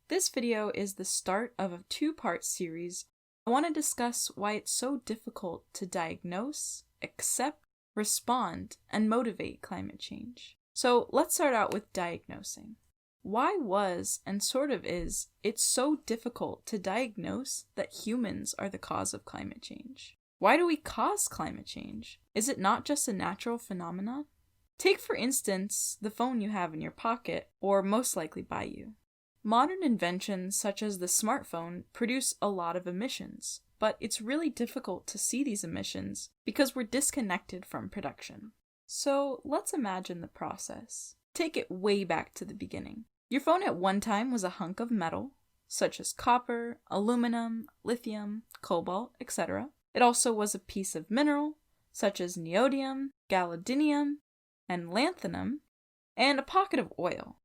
This video is the start of a two-part series. I want to discuss why it's so difficult to diagnose, accept, respond, and motivate climate change. So let's start out with diagnosing. Why was, and sort of is, it so difficult to diagnose that humans are the cause of climate change? Why do we cause climate change? Is it not just a natural phenomenon? Take, for instance, the phone you have in your pocket, or most likely by you. Modern inventions such as the smartphone produce a lot of emissions, but it's really difficult to see these emissions because we're disconnected from production. So let's imagine the process. Take it way back to the beginning. Your phone at one time was a hunk of metal, such as copper, aluminum, lithium, cobalt, etc. It also was a piece of mineral, such as neodymium, gadolinium, and lanthanum, and a pocket of oil.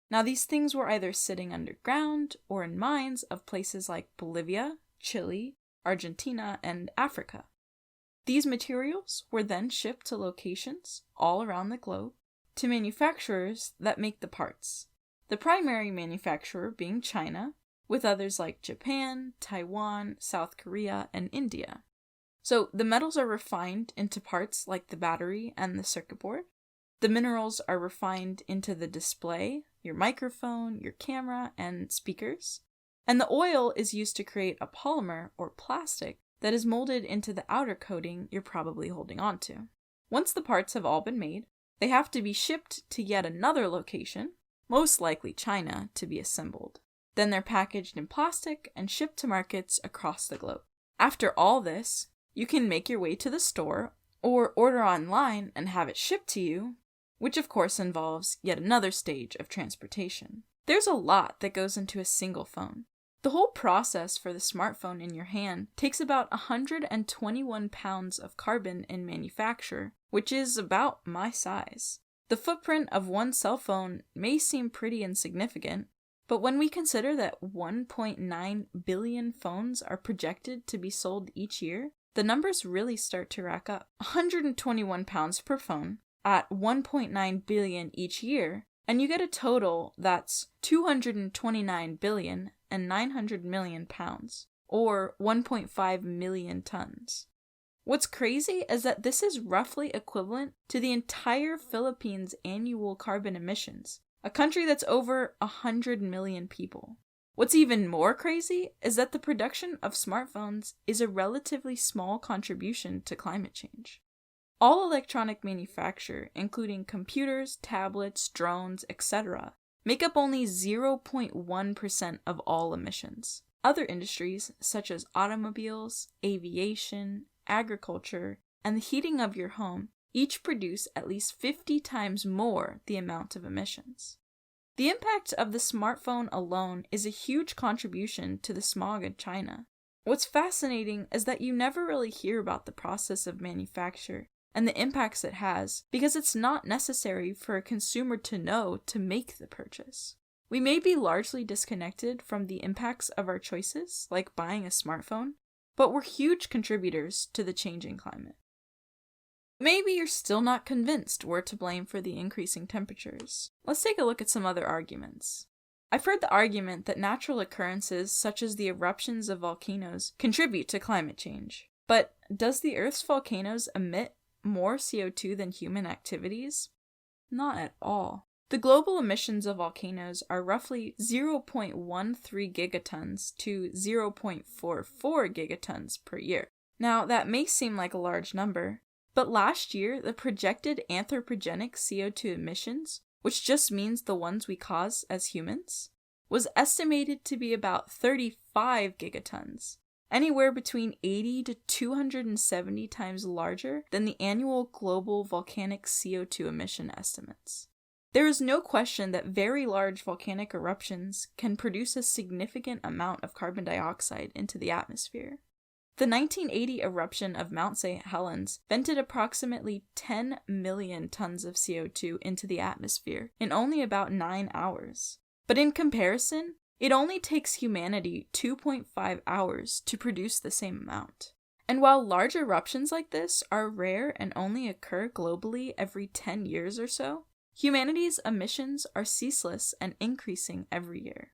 Now these things were either sitting underground or in mines of places like Bolivia, Chile, Argentina, and Africa. These materials were then shipped to locations all around the globe to manufacturers that make the parts. The primary manufacturer being China, with others like Japan, Taiwan, South Korea, and India. So the metals are refined into parts like the battery and the circuit board. The minerals are refined into the display, your microphone, your camera, and speakers. And the oil is used to create a polymer or plastic that is molded into the outer coating you're probably holding onto. Once the parts have all been made, they have to be shipped to yet another location, most likely China, to be assembled. Then they're packaged in plastic and shipped to markets across the globe. After all this, you can make your way to the store or order online and have it shipped to you, which of course involves yet another stage of transportation. There's a lot that goes into a single phone. The whole process for the smartphone in your hand takes about 121 pounds of carbon in manufacture, which is about my size. The footprint of one cell phone may seem pretty insignificant, but when we consider that 1.9 billion phones are projected to be sold each year, the numbers really start to rack up. 121 pounds per phone at 1.9 billion each year, and you get a total that's 229 billion and 900 million pounds, or 1.5 million tons. What's crazy is that this is roughly equivalent to the entire Philippines' annual carbon emissions, a country that's over 100 million people. What's even more crazy is that the production of smartphones is a relatively small contribution to climate change. All electronic manufacture, including computers, tablets, drones, etc., make up only 0.1% of all emissions. Other industries, such as automobiles, aviation, agriculture, and the heating of your home, each produce at least 50 times more the amount of emissions. The impact of the smartphone alone is a huge contribution to the smog in China. What's fascinating is that you never really hear about the process of manufacture and the impacts it has, because it's not necessary for a consumer to know to make the purchase. We may be largely disconnected from the impacts of our choices, like buying a smartphone, but we're huge contributors to the changing climate. Maybe you're still not convinced we're to blame for the increasing temperatures. Let's take a look at some other arguments. I've heard the argument that natural occurrences such as the eruptions of volcanoes contribute to climate change. But does the Earth's volcanoes emit more CO2 than human activities? Not at all. The global emissions of volcanoes are roughly 0.13 gigatons to 0.44 gigatons per year. Now, that may seem like a large number, but last year, the projected anthropogenic CO2 emissions, which just means the ones we cause as humans, was estimated to be about 35 gigatons, anywhere between 80 to 270 times larger than the annual global volcanic CO2 emission estimates. There is no question that very large volcanic eruptions can produce a significant amount of carbon dioxide into the atmosphere. The 1980 eruption of Mount St. Helens vented approximately 10 million tons of CO2 into the atmosphere in only about 9 hours. But in comparison, it only takes humanity 2.5 hours to produce the same amount. And while large eruptions like this are rare and only occur globally every 10 years or so, humanity's emissions are ceaseless and increasing every year.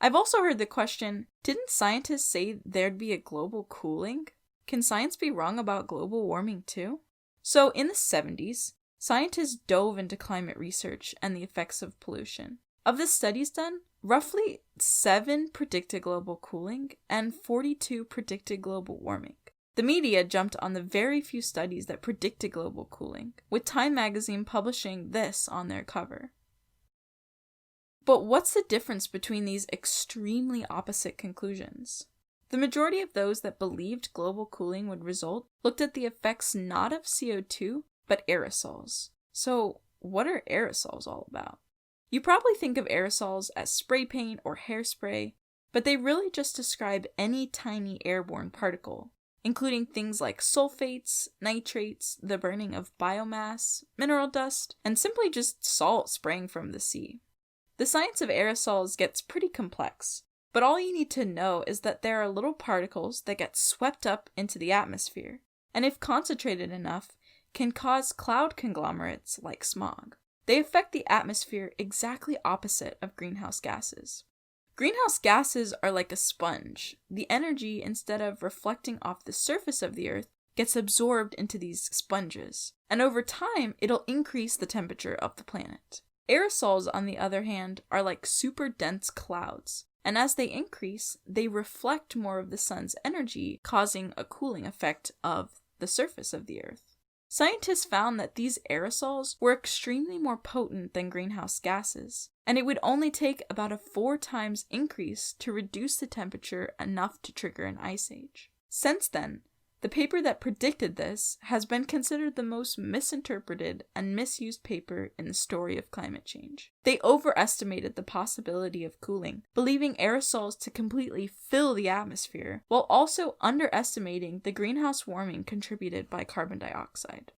I've also heard the question, didn't scientists say there'd be a global cooling? Can science be wrong about global warming too? So in the 70s, scientists dove into climate research and the effects of pollution. Of the studies done, roughly 7 predicted global cooling and 42 predicted global warming. The media jumped on the very few studies that predicted global cooling, with Time magazine publishing this on their cover. But what's the difference between these extremely opposite conclusions? The majority of those that believed global cooling would result looked at the effects not of CO2, but aerosols. So, what are aerosols all about? You probably think of aerosols as spray paint or hairspray, but they really just describe any tiny airborne particle, including things like sulfates, nitrates, the burning of biomass, mineral dust, and simply just salt spraying from the sea. The science of aerosols gets pretty complex, but all you need to know is that there are little particles that get swept up into the atmosphere, and if concentrated enough, can cause cloud conglomerates like smog. They affect the atmosphere exactly opposite of greenhouse gases. Greenhouse gases are like a sponge. The energy, instead of reflecting off the surface of the Earth, gets absorbed into these sponges, and over time, it'll increase the temperature of the planet. Aerosols, on the other hand, are like super dense clouds, and as they increase, they reflect more of the sun's energy, causing a cooling effect of the surface of the Earth. Scientists found that these aerosols were extremely more potent than greenhouse gases, and it would only take about a 4 times increase to reduce the temperature enough to trigger an ice age. Since then, the paper that predicted this has been considered the most misinterpreted and misused paper in the story of climate change. They overestimated the possibility of cooling, believing aerosols to completely fill the atmosphere, while also underestimating the greenhouse warming contributed by carbon dioxide.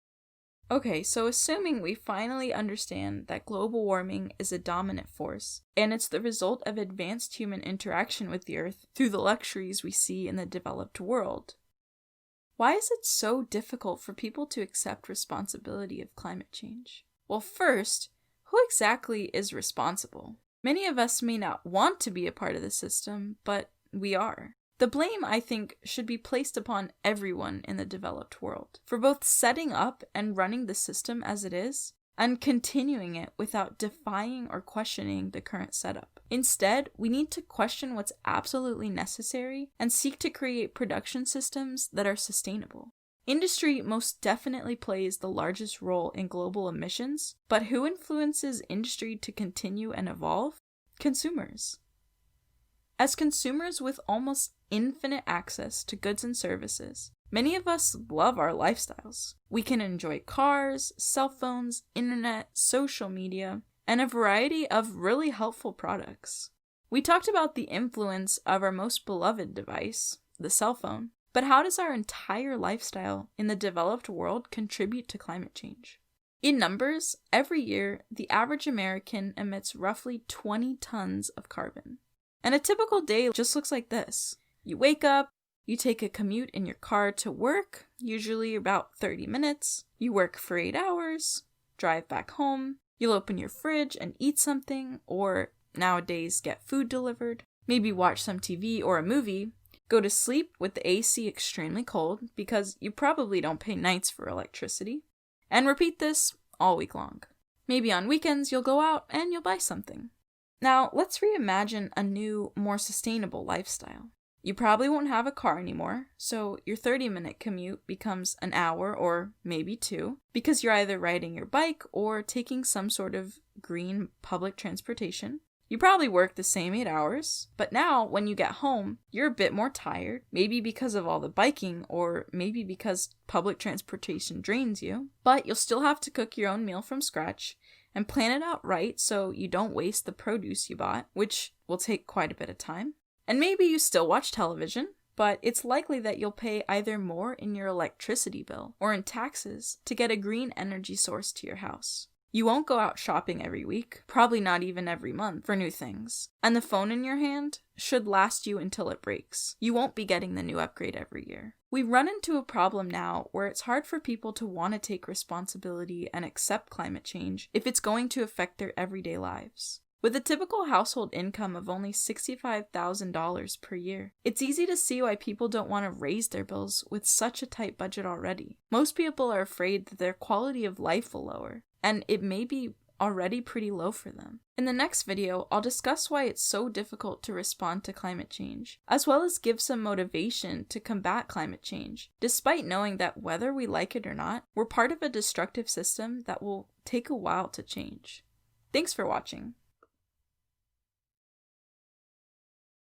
Okay, so assuming we finally understand that global warming is a dominant force, and it's the result of advanced human interaction with the Earth through the luxuries we see in the developed world, why is it so difficult for people to accept responsibility of climate change? Well, first, who exactly is responsible? Many of us may not want to be a part of the system, but we are. The blame, I think, should be placed upon everyone in the developed world, for both setting up and running the system as it is, and continuing it without defying or questioning the current setup. Instead, we need to question what's absolutely necessary and seek to create production systems that are sustainable. Industry most definitely plays the largest role in global emissions, but who influences industry to continue and evolve? Consumers. As consumers with almost infinite access to goods and services, many of us love our lifestyles. We can enjoy cars, cell phones, internet, social media, and a variety of really helpful products. We talked about the influence of our most beloved device, the cell phone, but how does our entire lifestyle in the developed world contribute to climate change? In numbers, every year, the average American emits roughly 20 tons of carbon. And a typical day just looks like this. You wake up, you take a commute in your car to work, usually about 30 minutes. You work for 8 hours, drive back home. You'll open your fridge and eat something, or nowadays get food delivered. Maybe watch some TV or a movie. Go to sleep with the AC extremely cold, because you probably don't pay nights for electricity. And repeat this all week long. Maybe on weekends you'll go out and you'll buy something. Now, let's reimagine a new, more sustainable lifestyle. You probably won't have a car anymore, so your 30-minute commute becomes an hour or maybe 2, because you're either riding your bike or taking some sort of green public transportation. You probably work the same 8 hours, but now when you get home, you're a bit more tired, maybe because of all the biking or maybe because public transportation drains you, but you'll still have to cook your own meal from scratch and plan it out right so you don't waste the produce you bought, which will take quite a bit of time. And maybe you still watch television, but it's likely that you'll pay either more in your electricity bill or in taxes to get a green energy source to your house. You won't go out shopping every week, probably not even every month, for new things. And the phone in your hand should last you until it breaks. You won't be getting the new upgrade every year. We run into a problem now where it's hard for people to want to take responsibility and accept climate change if it's going to affect their everyday lives. With a typical household income of only $65,000 per year, it's easy to see why people don't want to raise their bills with such a tight budget already. Most people are afraid that their quality of life will lower, and it may be already pretty low for them. In the next video, I'll discuss why it's so difficult to respond to climate change, as well as give some motivation to combat climate change, despite knowing that whether we like it or not, we're part of a destructive system that will take a while to change. Thanks for watching.